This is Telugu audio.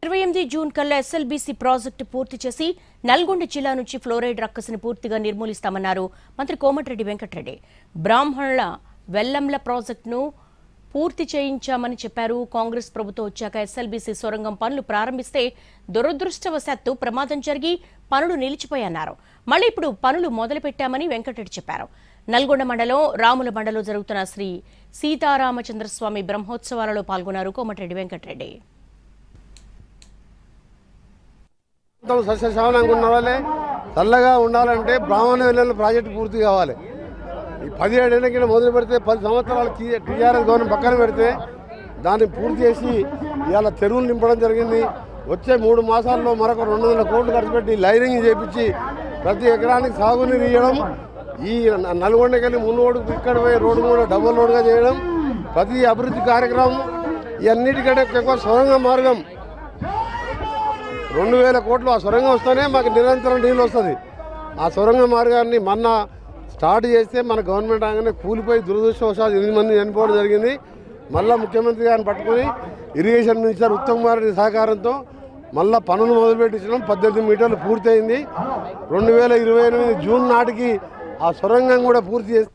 28 జూన్ కల్లా ఎస్ఎల్బీసీ ప్రాజెక్టు పూర్తి చేసి నల్గొండ జిల్లా నుంచి ఫ్లోరైడ్ రక్కసిని పూర్తిగా నిర్మూలిస్తామన్నారు మంత్రి కోమటిరెడ్డి వెంకటరెడ్డి. బ్రాహ్మణుల వెల్లంల ప్రాజెక్టును పూర్తి చేయించామని చెప్పారు. కాంగ్రెస్ ప్రభుత్వం వచ్చాక ఎస్ఎల్బీసీ సొరంగం పనులు ప్రారంభిస్తే దురదృష్టవశాత్తు ప్రమాదం జరిగి పనులు నిలిచిపోయన్నారు. మళ్లీ ఇప్పుడు పనులు మొదలుపెట్టామని వెంకటరెడ్డి చెప్పారు. నల్గొండ మండలం రాముల మండలో జరుగుతున్న శ్రీ సీతారామచంద్రస్వామి బ్రహ్మోత్సవాలలో పాల్గొన్నారు కోమటిరెడ్డి వెంకటరెడ్డి. సస్యశ్యామలంగా ఉన్న వాళ్ళే చల్లగా ఉండాలంటే బ్రాహ్మణ వెల్లుల ప్రాజెక్టు పూర్తి కావాలి. ఈ 17 ఏళ్ళ కింద మొదలు పెడితే 10 సంవత్సరాలు టీఆర్ఎస్ గవర్నమెంట్ పక్కన పెడితే దాన్ని పూర్తి చేసి ఇవాళ చెరువులు నింపడం జరిగింది. వచ్చే 3 మాసాల్లో మరొక 200 కోట్లు ఖర్చు పెట్టి లైనింగ్ చేపించి ప్రతి ఎకరానికి సాగునీరు ఇవ్వడం, ఈ నల్గొండకెళ్ళి మున్నోడుకు ఇక్కడ పోయి రోడ్డు కూడా డబుల్ రోడ్గా చేయడం, ప్రతి అభివృద్ధి కార్యక్రమం ఇవన్నిటికంటే ఎక్కువ సొరంగ మార్గం 2000 కోట్లు. ఆ సొరంగం వస్తేనే మాకు నిరంతరం నీళ్ళు వస్తుంది. ఆ సొరంగ మార్గాన్ని మొన్న స్టార్ట్ చేస్తే మన గవర్నమెంట్ రాగానే కూలిపోయి దురదృష్టవశాత్తు 8 మంది చనిపోవడం జరిగింది. మళ్ళీ ముఖ్యమంత్రి గారిని పట్టుకుని ఇరిగేషన్ మినిస్టర్ ఉత్తమ్ కుమార్ రెడ్డి సహకారంతో మళ్ళీ పనులు మొదలుపెట్టించడం 18 మీటర్లు పూర్తయింది. 2028 జూన్ నాటికి ఆ సొరంగం కూడా పూర్తి చేసి